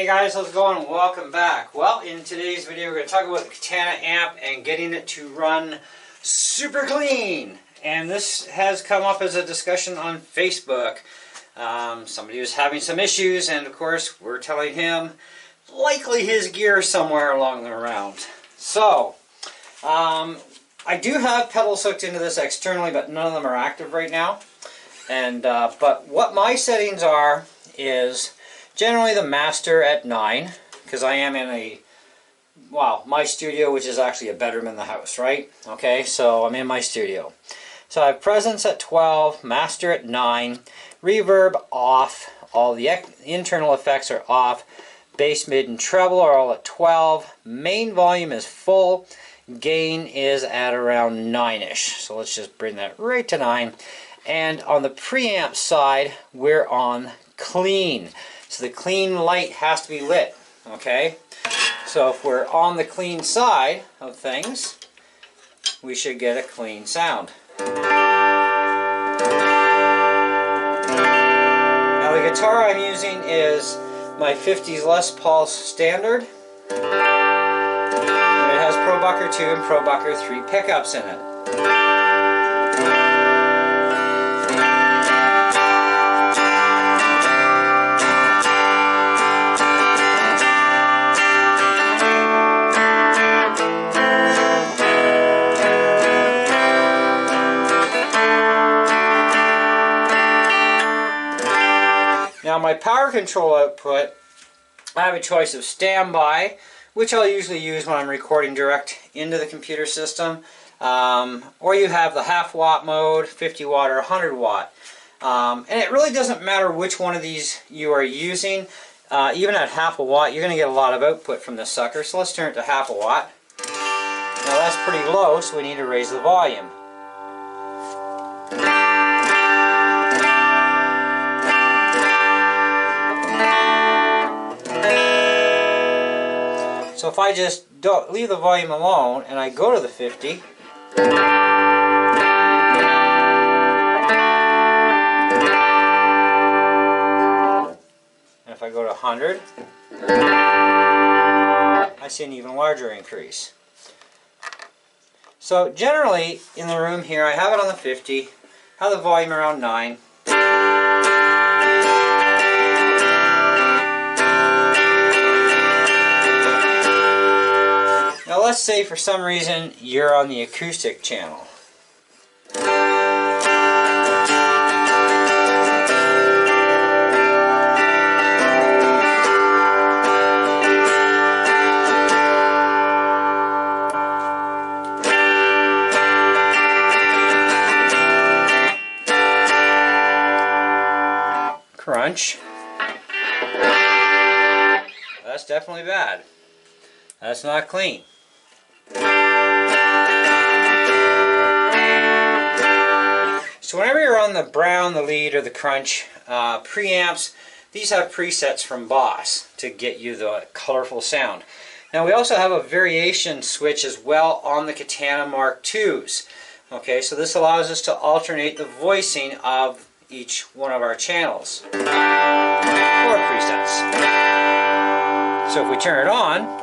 Hey guys, how's it going? Welcome back. Well, in today's video we're going to talk about the Katana amp and getting it to run super clean. And this has come up as a discussion on Facebook. Somebody was having some issues, and of course we're telling him likely his gear somewhere along the round. So, I do have pedals hooked into this externally, but none of them are active right now. And but what my settings are is generally the master at 9, because I am in a, well, my studio, which is actually a bedroom in the house, right? Okay, so I'm in my studio. So I have presence at 12, master at 9, reverb off, all the internal effects are off, bass, mid, and treble are all at 12, main volume is full, gain is at around 9-ish. So let's just bring that right to 9. And on the preamp side, we're on clean. So the clean light has to be lit, okay? So if we're on the clean side of things, we should get a clean sound. Now the guitar I'm using is my 50s Les Paul Standard. It has Pro Bucker 2 and Pro Bucker 3 pickups in it. Now my power control output, I have a choice of standby, which I'll usually use when I'm recording direct into the computer system, or you have the half watt mode, 50 watt or 100 watt. And it really doesn't matter which one of these you are using. Even at half a watt, you're going to get a lot of output from this sucker. So let's turn it to half a watt. Now that's pretty low, so we need to raise the volume. So if I just don't leave the volume alone and I go to the 50, and if I go to 100, I see an even larger increase. So generally in the room here I have it on the 50, have the volume around 9. Now let's say for some reason you're on the acoustic channel. Crunch. That's definitely bad. That's not clean. So whenever you're on the brown, the lead, or the crunch preamps, these have presets from Boss to get you the colorful sound. Now we also have a variation switch as well on the Katana Mark IIs. Okay, so this allows us to alternate the voicing of each one of our channels. 4 presets. So if we turn it on,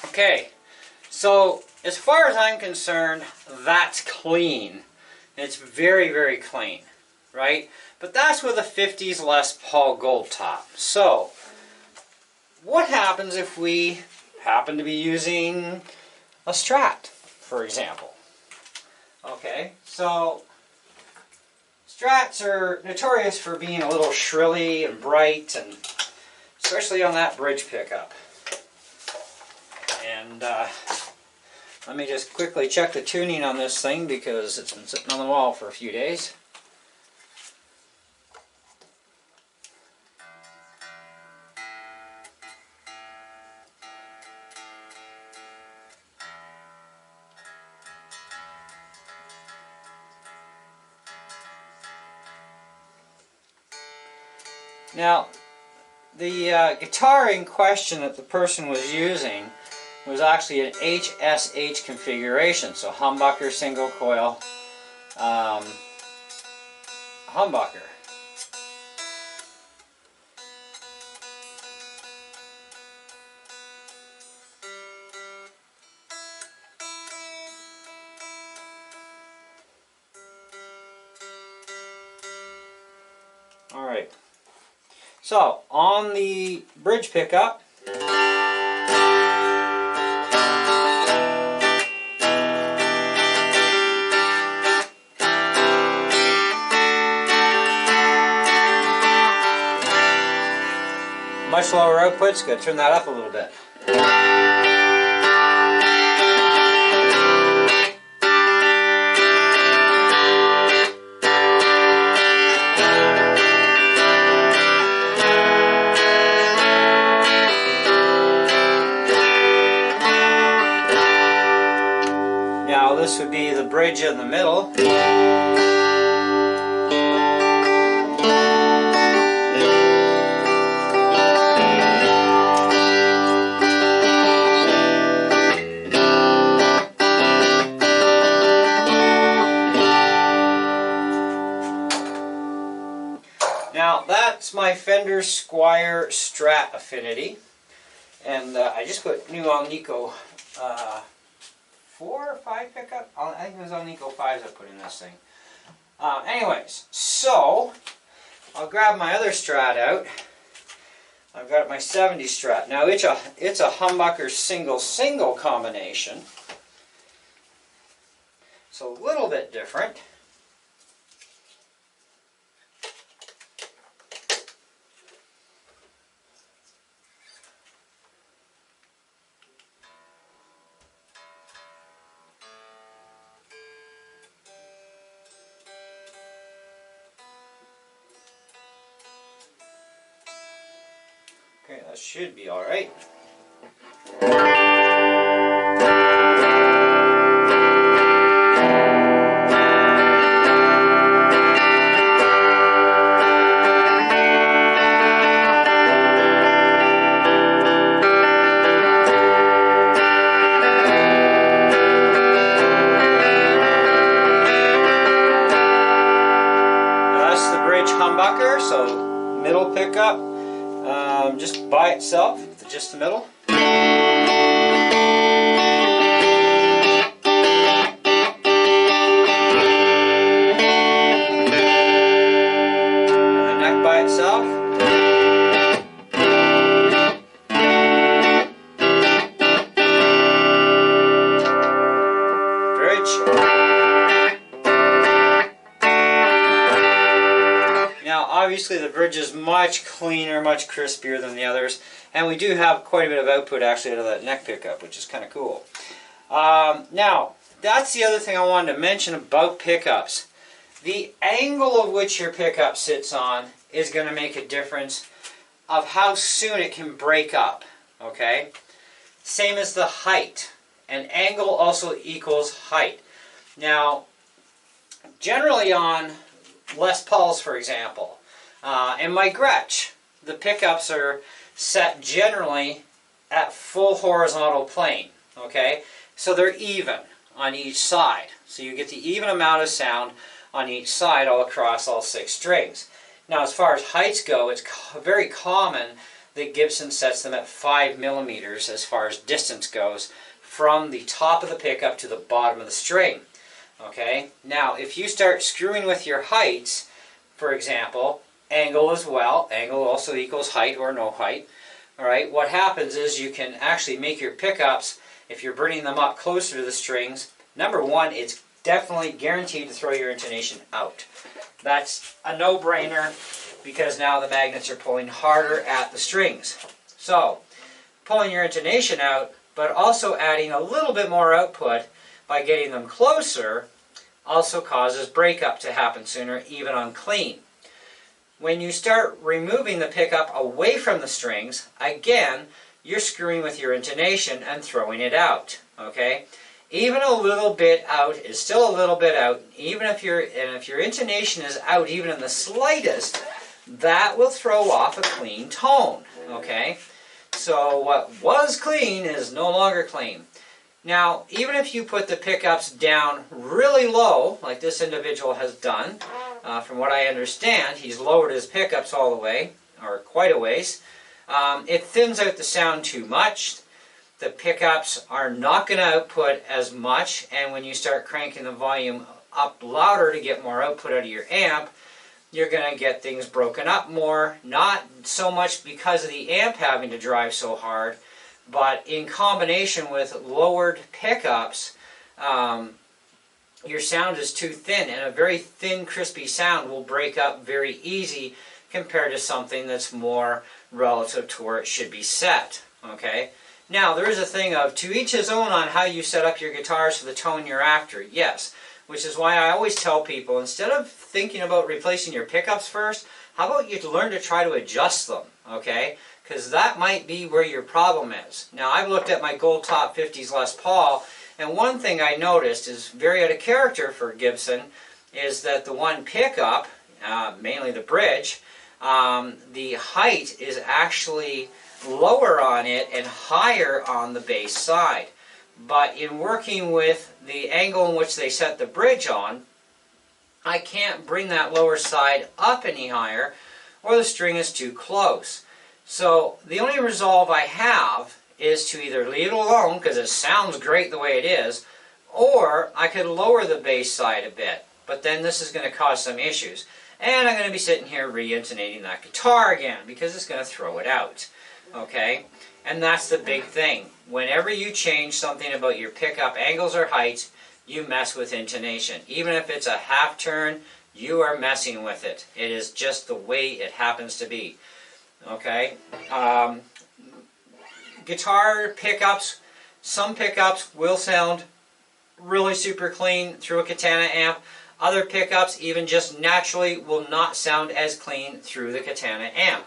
okay, so as far as I'm concerned, that's clean. It's very, very clean, right? But that's with a 50s Les Paul Gold Top. So, what happens if we happen to be using a Strat, for example? Okay, so Strats are notorious for being a little shrilly and bright, and especially on that bridge pickup. And let me just quickly check the tuning on this thing because it's been sitting on the wall for a few days. Now, the guitar in question that the person was using was actually an HSH configuration, so humbucker, single coil, humbucker. Alright, so on the bridge pickup, much lower outputs, going to turn that up a little bit. Now this would be the bridge in the middle. Now that's my Fender Squier Strat Affinity, and I just put new Alnico 4 or 5 pickup. I think it was Alnico 5s I put in this thing. Anyways, so I'll grab my other Strat out. I've got my 70 Strat. Now it's a humbucker single combination, so a little bit different. Okay, that should be all right. That's the bridge humbucker, so middle pickup. Just by itself, just the middle. And the neck by itself. Bridge. Now obviously the bridge is much cleaner, much crispier than the others, and we do have quite a bit of output actually out of that neck pickup, which is kind of cool. Now that's the other thing I wanted to mention about pickups. The angle of which your pickup sits on is going to make a difference of how soon it can break up. Okay? Same as the height. And angle also equals height. Now generally on Les Pauls, for example, and my Gretsch, the pickups are set generally at full horizontal plane, okay? So they're even on each side. So you get the even amount of sound on each side all across all 6 strings. Now as far as heights go, it's very common that Gibson sets them at 5 millimeters as far as distance goes from the top of the pickup to the bottom of the string. Okay, now if you start screwing with your heights, for example, angle as well, angle also equals height or no height. Alright, what happens is you can actually make your pickups, if you're bringing them up closer to the strings, number one, it's definitely guaranteed to throw your intonation out. That's a no-brainer because now the magnets are pulling harder at the strings. So, pulling your intonation out, but also adding a little bit more output by getting them closer also causes breakup to happen sooner, even on clean. When you start removing the pickup away from the strings, again, you're screwing with your intonation and throwing it out. Okay? Even a little bit out is still a little bit out. Even if your intonation is out, even in the slightest, that will throw off a clean tone, okay? So what was clean is no longer clean. Now, even if you put the pickups down really low, like this individual has done, from what I understand, he's lowered his pickups all the way, or quite a ways. It thins out the sound too much. The pickups are not going to output as much, and when you start cranking the volume up louder to get more output out of your amp, you're going to get things broken up more, not so much because of the amp having to drive so hard, but in combination with lowered pickups, your sound is too thin, and a very thin, crispy sound will break up very easy compared to something that's more relative to where it should be set. Okay? Now, there is a thing of to each his own on how you set up your guitars for the tone you're after, yes. Which is why I always tell people, instead of thinking about replacing your pickups first, how about you learn to try to adjust them, okay? Because that might be where your problem is. Now, I've looked at my Gold Top 50s Les Paul, and one thing I noticed is very out of character for Gibson is that the one pickup, mainly the bridge, the height is actually lower on it and higher on the bass side. But in working with the angle in which they set the bridge on, I can't bring that lower side up any higher, or the string is too close. So the only resolve I have is to either leave it alone, because it sounds great the way it is, or I could lower the bass side a bit. But then this is going to cause some issues. And I'm going to be sitting here re-intonating that guitar again, because it's going to throw it out. Okay? And that's the big thing. Whenever you change something about your pickup angles or heights, you mess with intonation. Even if it's a half turn, you are messing with it. It is just the way it happens to be. Okay? Guitar pickups, some pickups will sound really super clean through a Katana amp. Other pickups, even just naturally, will not sound as clean through the Katana amp.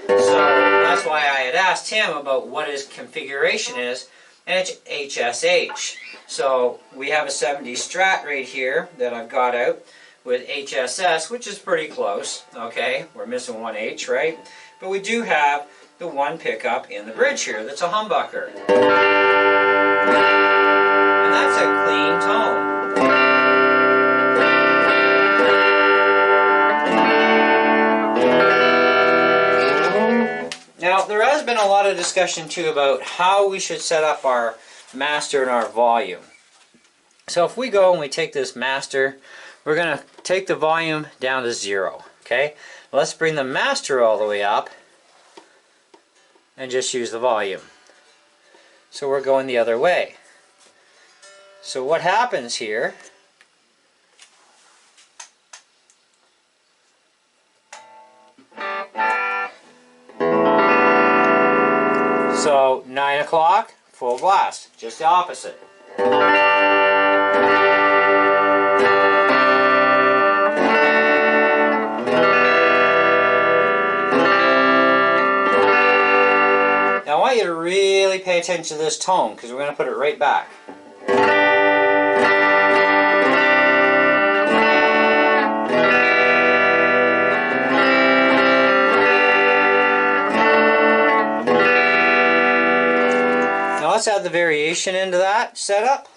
So that's why I had asked him about what his configuration is, and it's HSH. So we have a 70 Strat right here that I've got out with HSS, which is pretty close. Okay, we're missing one H, right? But we do have the one pickup in the bridge here that's a humbucker. And that's a clean tone. Now, there has been a lot of discussion too about how we should set up our master and our volume. So if we go and we take this master, we're going to take the volume down to 0. Okay? Let's bring the master all the way up and just use the volume. So we're going the other way. So what happens here so 9 o'clock, full blast, just the opposite. Now I want you to really pay attention to this tone, because we're going to put it right back. Now let's add the variation into that setup.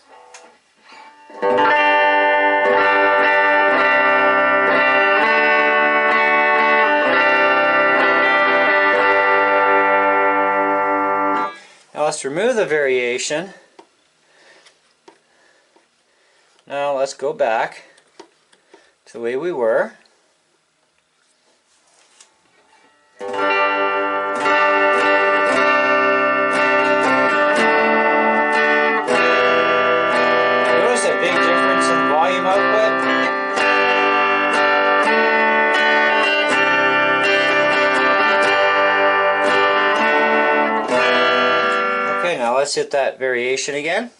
Now let's remove the variation. Now let's go back to the way we were. Let's hit that variation again.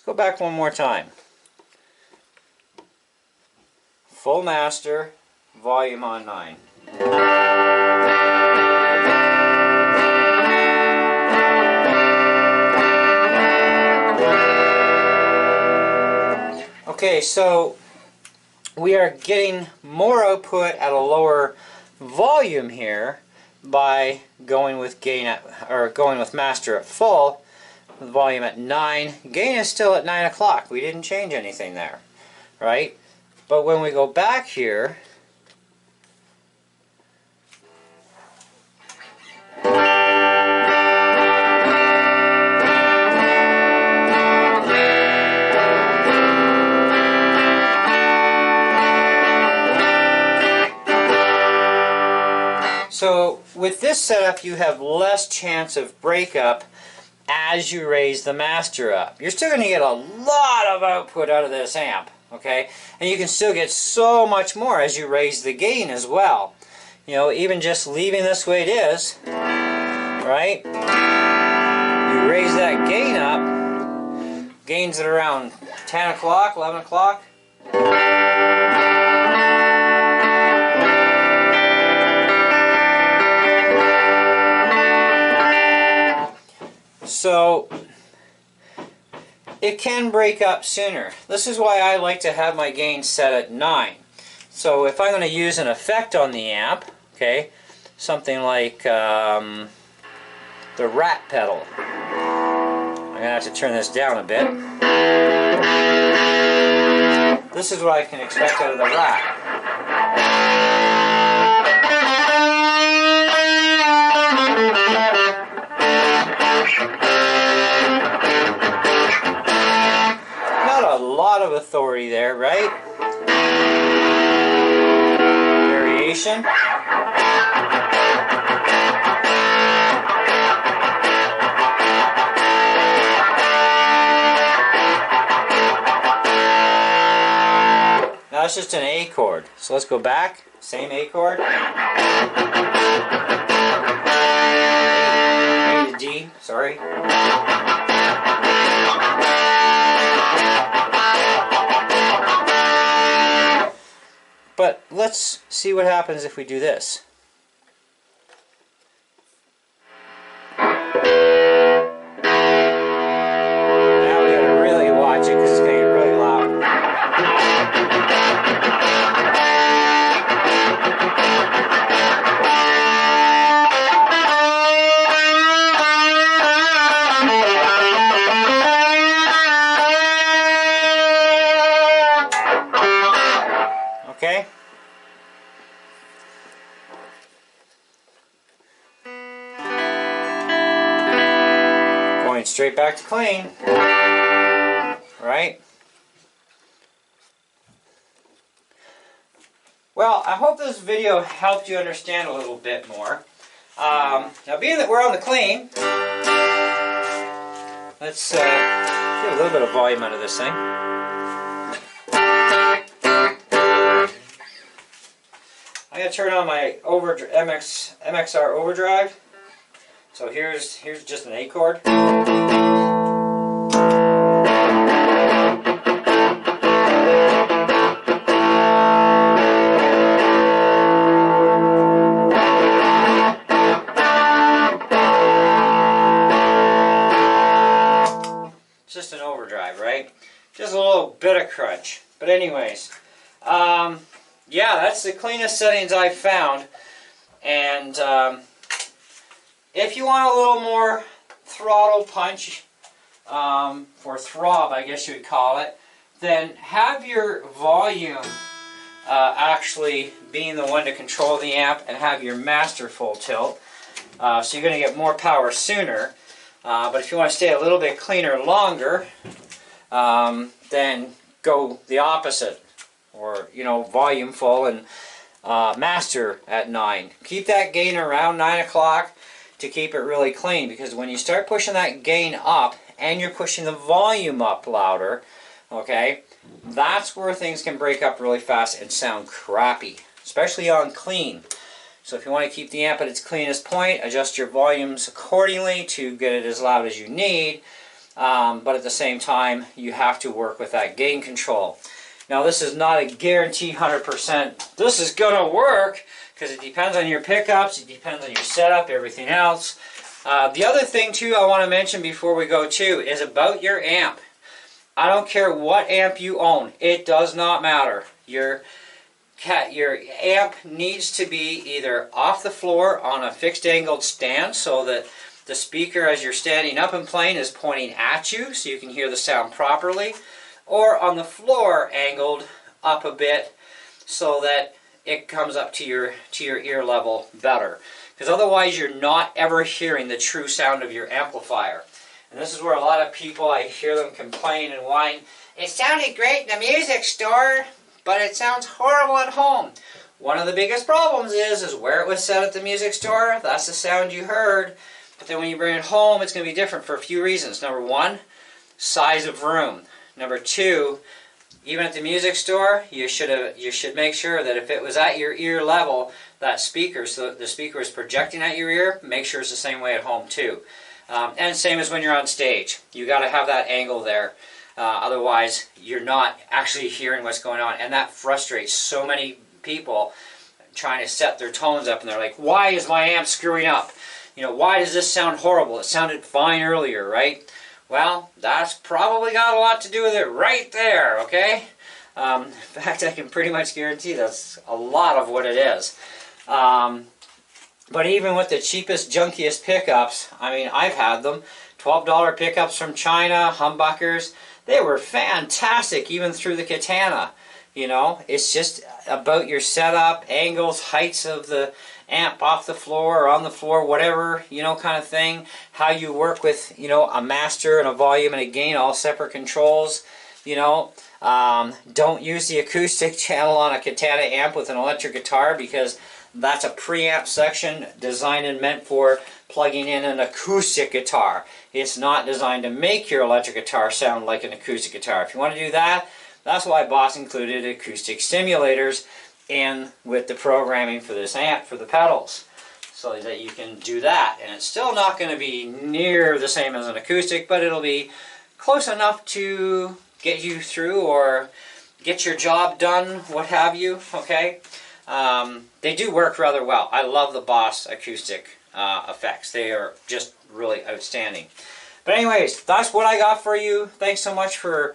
go back one more time. Full master, volume on 9. Okay, so we are getting more output at a lower volume here by going with master at full, with volume at 9. Gain is still at 9 o'clock. We didn't change anything there, right? But when we go back here, so with this setup you have less chance of breakup as you raise the master up. You're still going to get a lot of output out of this amp, okay? And you can still get so much more as you raise the gain as well. You know, even just leaving this way it is, right? You raise that gain up, gains at around 10 o'clock, 11 o'clock. So it can break up sooner. This is why I like to have my gain set at 9. So if I'm going to use an effect on the amp, okay, something like the rat pedal. I'm going to have to turn this down a bit. This is what I can expect out of the rat. Not a lot of authority there, right? Variation. Now it's just an A chord. So let's go back. Same A chord. A to D, sorry. But let's see what happens if we do this. Now we gotta really watch it because it's gonna get really loud. Okay? Going straight back to clean. Right? Well, I hope this video helped you understand a little bit more. Now being that we're on the clean, let's get a little bit of volume out of this thing. I'm going to turn on my MXR overdrive. So here's just an A chord. It's just an overdrive, right? Just a little bit of crunch. But anyways, yeah, that's the cleanest settings I've found. And if you want a little more throttle punch, or throb I guess you would call it, then have your volume actually being the one to control the amp and have your master full tilt. So you're going to get more power sooner. But if you want to stay a little bit cleaner longer, then go the opposite. Or, you know, volume full and master at 9. Keep that gain around 9 o'clock to keep it really clean, because when you start pushing that gain up and you're pushing the volume up louder, okay, that's where things can break up really fast and sound crappy, especially on clean. So if you want to keep the amp at its cleanest point, adjust your volumes accordingly to get it as loud as you need. but at the same time, you have to work with that gain control. Now, this is not a guarantee 100%. This is going to work because it depends on your pickups, it depends on your setup, everything else. The other thing, too, I want to mention before we go, too, is about your amp. I don't care what amp you own. It does not matter. Your amp needs to be either off the floor on a fixed angled stand so that the speaker, as you're standing up and playing, is pointing at you so you can hear the sound properly, or on the floor angled up a bit so that it comes up to your ear level better. Because otherwise you're not ever hearing the true sound of your amplifier. And this is where a lot of people, I hear them complain and whine, it sounded great in the music store, but it sounds horrible at home. One of the biggest problems is where it was set at the music store, that's the sound you heard. But then when you bring it home, it's going to be different for a few reasons. Number one, size of room. Number two, even at the music store, you should make sure that if it was at your ear level, that speaker, so the speaker is projecting at your ear, make sure it's the same way at home too. And same as when you're on stage. You got to have that angle there. Otherwise, you're not actually hearing what's going on. And that frustrates so many people trying to set their tones up. And they're like, why is my amp screwing up? You know, why does this sound horrible? It sounded fine earlier, right? Well, that's probably got a lot to do with it right there, okay? In fact, I can pretty much guarantee that's a lot of what it is. But even with the cheapest, junkiest pickups, I mean, I've had them. $12 pickups from China, humbuckers. They were fantastic, even through the Katana. You know, it's just about your setup, angles, heights of the amp off the floor or on the floor, whatever, you know, kind of thing. How you work with, you know, a master and a volume and a gain, all separate controls. You know, don't use the acoustic channel on a Katana amp with an electric guitar, because that's a preamp section designed and meant for plugging in an acoustic guitar. It's not designed to make your electric guitar sound like an acoustic guitar. If you want to do that, that's why Boss included acoustic simulators in with the programming for this amp for the pedals, so that you can do that. And it's still not going to be near the same as an acoustic, but it'll be close enough to get you through or get your job done, what have you, okay? They do work rather well. I love the Boss acoustic effects. They are just really outstanding. But anyways, that's what I got for you. Thanks so much for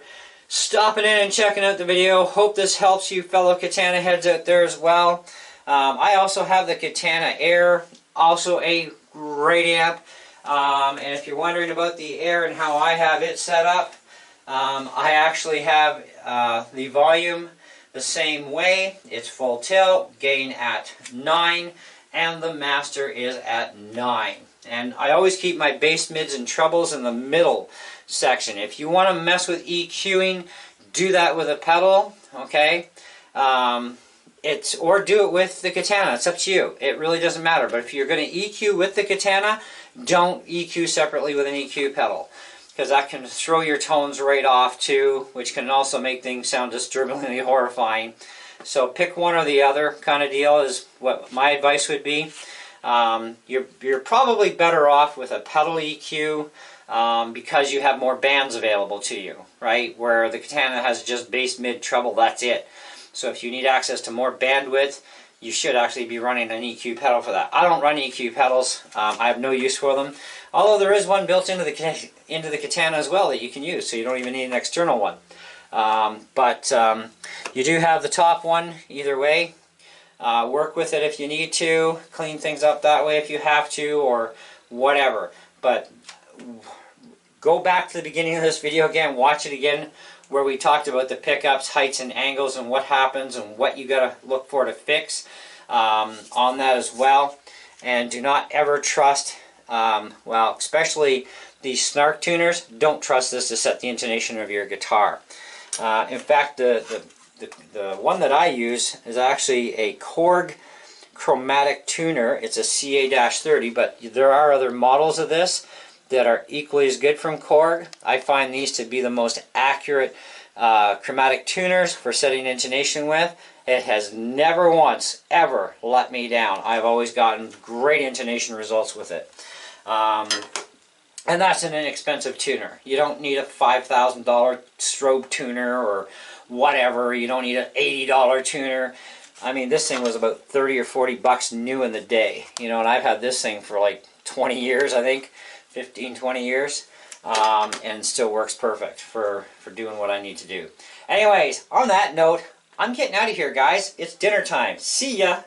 stopping in and checking out the video. Hope this helps you fellow Katana heads out there as well. I also have the Katana Air, also a great amp. And if you're wondering about the Air and how I have it set up, I actually have the volume the same way. It's full tilt, gain at 9, and the master is at 9. And I always keep my bass, mids, and trebles in the middle section. If you want to mess with EQing, do that with a pedal, okay? Or do it with the Katana. It's up to you. It really doesn't matter. But if you're going to EQ with the Katana, don't EQ separately with an EQ pedal, because that can throw your tones right off too, which can also make things sound disturbingly horrifying. So pick one or the other kind of deal is what my advice would be. You're probably better off with a pedal EQ because you have more bands available to you, right? Where the Katana has just bass, mid, treble, that's it. So if you need access to more bandwidth, you should actually be running an EQ pedal for that. I don't run EQ pedals. I have no use for them. Although there is one built into the Katana as well that you can use, so you don't even need an external one. But you do have the top one either way. Work with it if you need to. Clean things up that way if you have to, or whatever. But go back to the beginning of this video again. Watch it again, where we talked about the pickups, heights, and angles, and what happens, and what you got to look for to fix on that as well. And do not ever trust, well, especially these snark tuners, don't trust this to set the intonation of your guitar. In fact, the one that I use is actually a Korg chromatic tuner. It's a CA-30, but there are other models of this that are equally as good from Korg. I find these to be the most accurate chromatic tuners for setting intonation with. It has never once, ever let me down. I've always gotten great intonation results with it. And that's an inexpensive tuner. You don't need a $5,000 strobe tuner or whatever. You don't need an $80 tuner. I mean, this thing was about 30 or 40 bucks new in the day. You know, and I've had this thing for like 20 years, I think. 15, 20 years. And still works perfect for doing what I need to do. Anyways, on that note, I'm getting out of here, guys. It's dinner time. See ya.